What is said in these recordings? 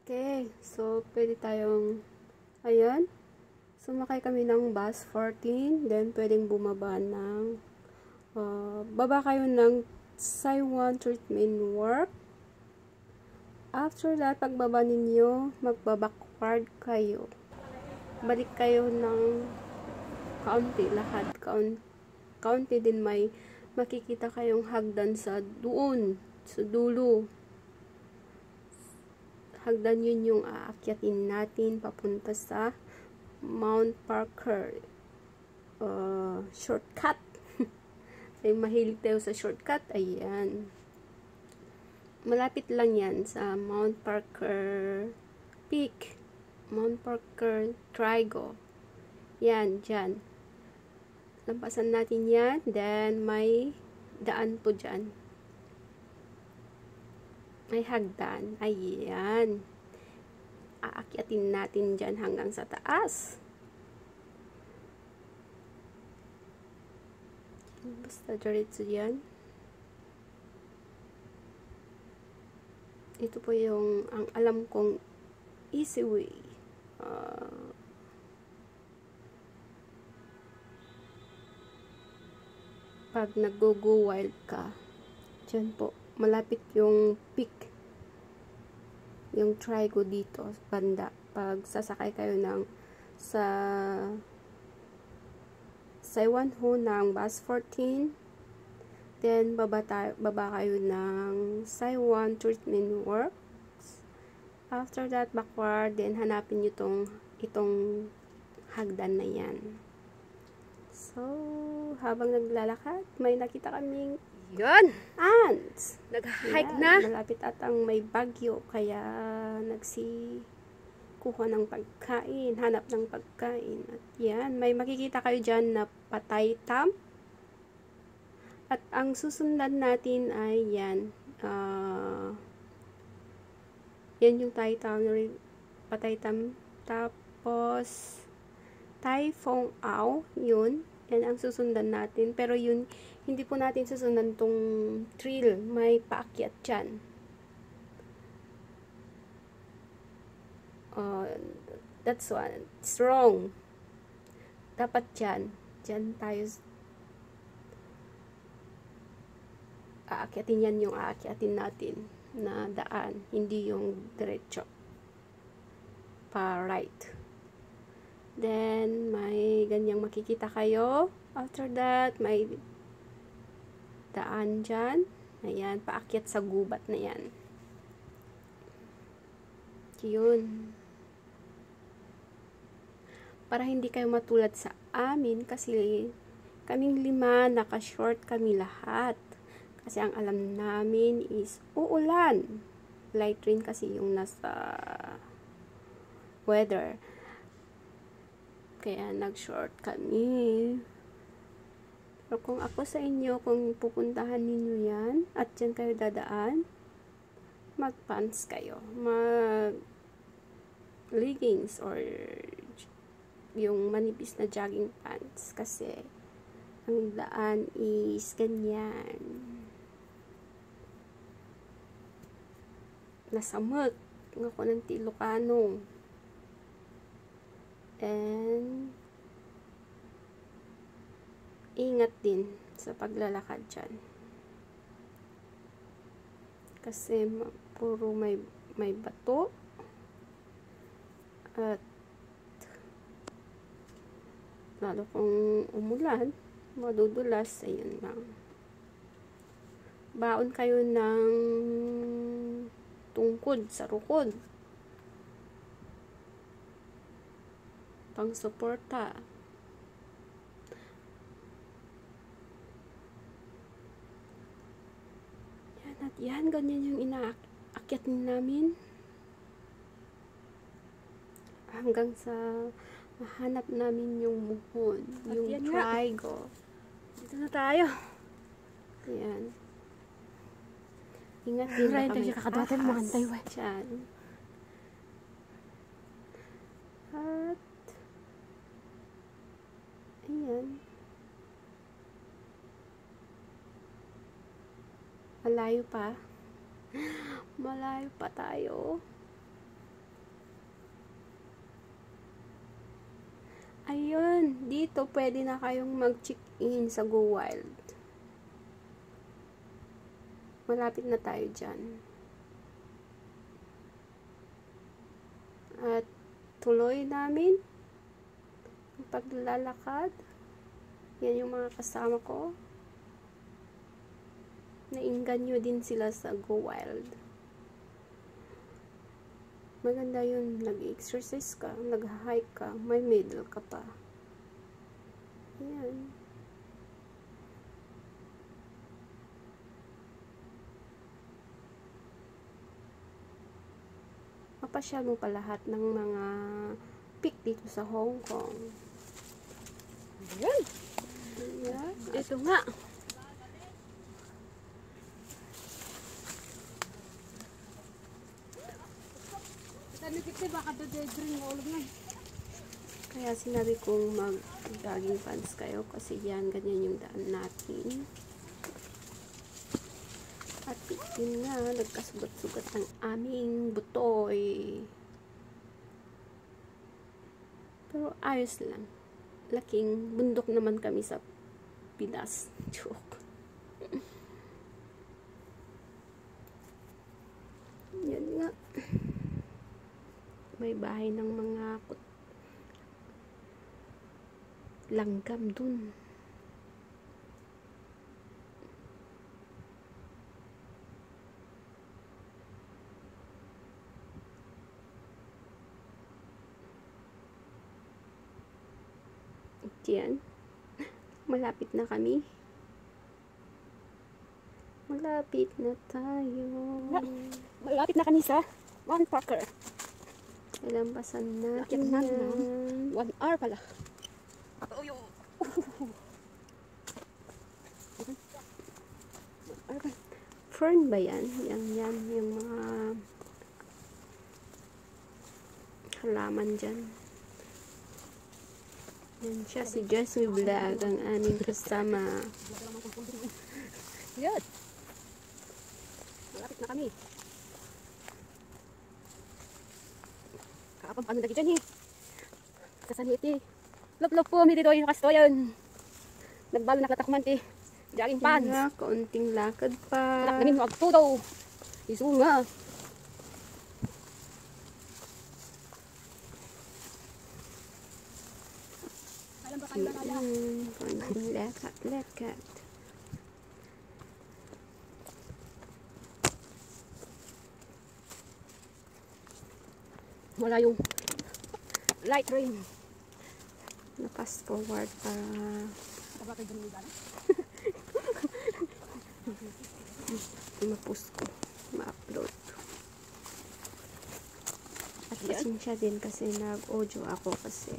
Okay, so pwede tayong, ayan, sumakay kami ng bus 14, then pwedeng bumaba ng, baba kayo ng Saiwan Treatment Work. After that, pagbaba ninyo, magbabackward kayo. Balik kayo ng kaunti, lahat, kaunti din may makikita kayong hagdan sa doon, sa dulo. Hagdan yun yung aakyatin natin papunta sa Mount Parker. Shortcut. Ay, mahilig tayo sa shortcut. Ayan. Malapit lang yan sa Mount Parker Peak. Mount Parker Trigo. Yan, dyan. Lampasan natin yan. Then, may daan po dyan. May hagdan. Ayan. Aakyatin natin dyan hanggang sa taas. Basta diretso yan. Ito po yung ang alam kong easy way. Pag nag-go wild ka, dyan po. Malapit yung peak, yung Trigo dito, banda. Pag sasakay kayo ng sa Saiwan Ho ng bus 14, then baba kayo ng Saiwan Treatment Works. After that, backward, then hanapin nyo itong hagdan na yan. So, habang naglalakad, may nakita kaming Yun! ants. Nag-hike na. Malapit atang may bagyo, kaya kuha ng pagkain, hanap ng pagkain. At yan, may makikita kayo dyan na patay tam. At ang susundan natin ay yan. Yan yung patay tam. Tapos, Tai Phong Ao, yun. Yan ang susundan natin. Pero yun, hindi po natin susundan tong trail. May paakyat dyan. That's one. It's wrong. Dapat dyan. Dyan tayo. Aakyatin yan yung aakyatin natin na daan. Hindi yung diretso. Pa-right. Then, may ganyang makikita kayo. After that, may daan dyan. Ayan, paakyat sa gubat na yan. Yun. Para hindi kayo matulad sa amin, kasi kaming 5, naka-short kami lahat. Kasi ang alam namin is uulan. Light rain kasi yung nasa weather. Kaya nag-short kami. Pero kung ako sa inyo, kung pupuntahan ninyo yan, at dyan kayo dadaan, mag-pants kayo. Mag-leggings or yung manipis na jogging pants. Kasi ang daan is ganyan. Nasamot. Ako ng Ilocano. And ingat din sa paglalakad dyan. Kasi puro may bato. At lalo kung umulan, madudulas. Ayun lang. Baon kayo ng tungkod sa rukod. Pang-suporta. Yan at yan, ganyan yung inaakyat namin. Hanggang sa mahanap namin yung muhon, at yung Trigo. Dito na tayo. Ayan. Ingat din na kami. Kakadatan mo ang tayo. Diyan. At ayan. Malayo pa. Malayo pa tayo. Ayun, dito pwede na kayong mag-check-in sa Go Wild. Malapit na tayo dyan. At tuloy namin ang paglalakad. Yan yung mga kasama ko. Nainganyo din sila sa Go Wild. Maganda yun. Nag-exercise ka, nag-hike ka, may medal ka pa. Ayan. Mapasyal mo pa lahat ng mga peak dito sa Hong Kong. Ayan. Ayan. Ito nga. Kaya sinabi kong mag-jogging pants kayo kasi yan, ganyan yung daan natin. At yun nga, nagkasugat-sugat ng aming butoy. Pero ayos lang. Laking bundok naman kami sa Pinas. Joke. Yan nga. May bahay ng mga langgam dun. Yan. Malapit na kami. Malapit na tayo. Malapit na kanisa. One Parker. Kailampasan Lakit natin na yan. 1 hour pala. Fern ba yan? Yan yung mga halaman dyan. Yan siya, si Jessie Vlog, ang aming kasama. Yan. Malapit na kami. Kaapang lagi dyan eh. Kasanit eh. Lop-lop po, may dito yung kastoyan. Nagbalo na katakman eh. Jogging pants. Nga, kaunting lakad pa. Namin mo agtudo. Isu nga. Kaunting lakad. Wala yung light rain. Na-fast forward para ma-post ko, ma-upload. At pasensya din kasi nag-audio ako kasi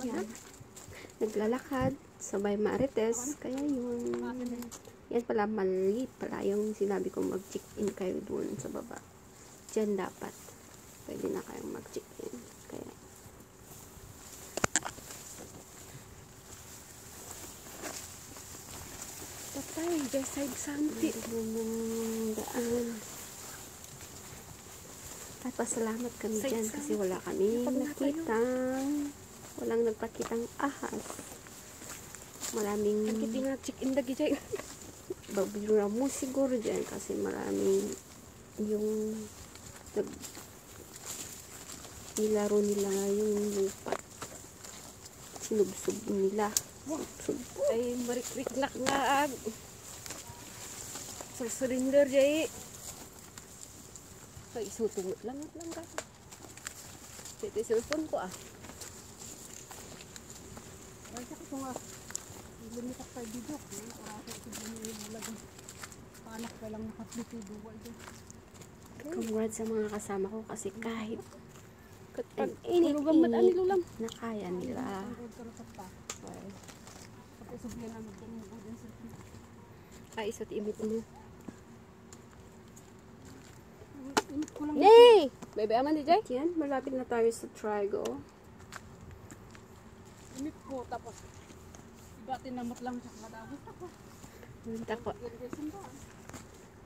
yan, naglalakad sabay marites, kaya yun yan pala, mali pala yung sinabi ko mag-check-in kayo dun sa baba. Diyan dapat pwede na kayong mag-check-in. Kaya Patay, just side santi. ng daan. At pasalamat kami dyan kasi wala kami walang nagpakitang ahas. Maraming Ang nga check-in lagi dyan. babira mo siguro dyan kasi maraming yung nilaro nila yung lupa. Sinubsub nila. Ay, marik-rik nga ag. Surrender dyan. Ay, isutungot lang ka. Ito yung cellphone ko ah. Ay, sakit ko nga. Lumitak tayo video. Orasa ito yung lagi. Panak pa lang nakaplit yung duwal dyan. Congrats sa mga kasama ko kasi kahit Pag init lulam. na kaya nila. Ay, isot imit mo. Yay! Hey! Bebe aman di Jay? Yan, malapit na tayo sa Trigo. Imit po, tapos ibatin namot lang siya kadabot ako. Punta ko.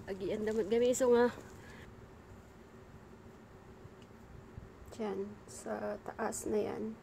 Agian damat gamiso nga. Diyan, sa taas na yan.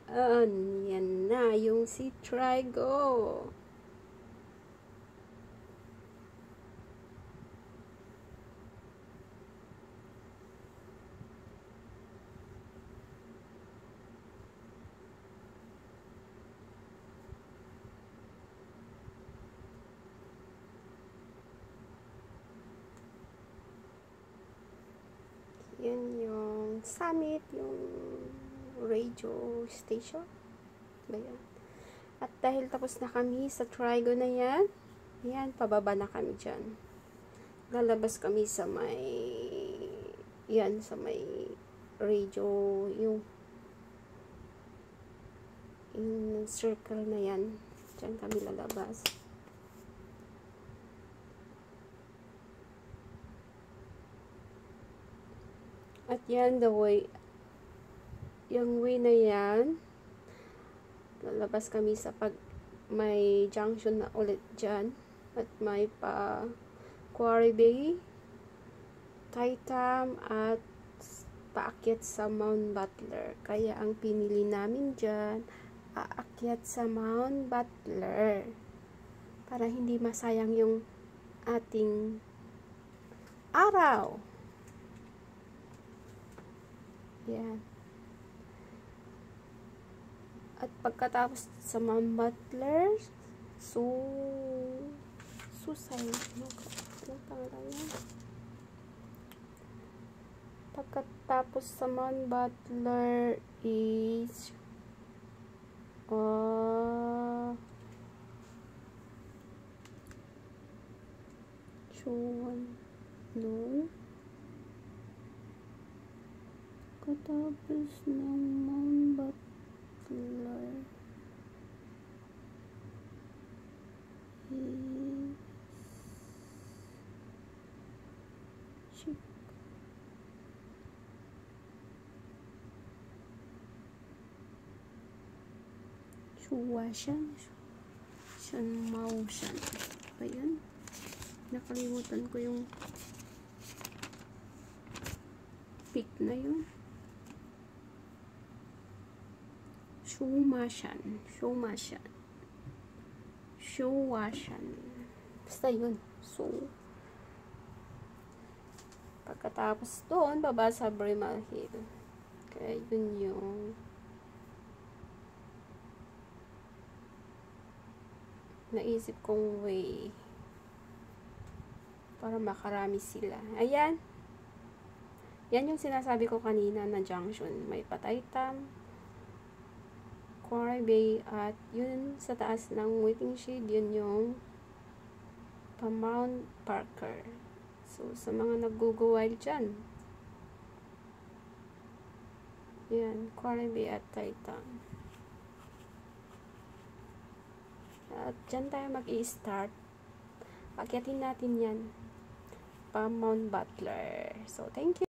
Yan na yung si Trigo. Yan yung Summit, yung radio station. Bayan. At dahil tapos na kami sa Trigo na yan, ayan, pababa na kami dyan. Lalabas kami sa may, yan, sa may radio, yung circle na yan. Dyan kami lalabas. At yan, the way, yung way na yan, lalabas kami sa may junction na ulit dyan. At may Quarry Bay, Taitam, at paakyat sa Mount Butler. Kaya ang pinili namin dyan, aakyat sa Mount Butler. Para hindi masayang yung ating araw. Yan. At pagkatapos sa Mount Butler, pagkatapos sa Mount Butler is pagkatapos ng Mount Butler Shanmaoshan. Ayan. Nakalimutan ko yung peak na yun. Shumashan. Basta yun. So, pagkatapos doon, baba sa Brimall Hill. Kaya yun yung naisip kong way para makarami sila. Ayan. Yan yung sinasabi ko kanina na junction. May Pataytam, Quarry Bay, at yun sa taas ng waiting shed, yun yung Mount Parker. So, sa mga nag-go-wild dyan, yan, Quarry Bay at Taytam. At dyan tayo mag-i-start. Pagyatin natin yan pa Mount Butler. So, thank you.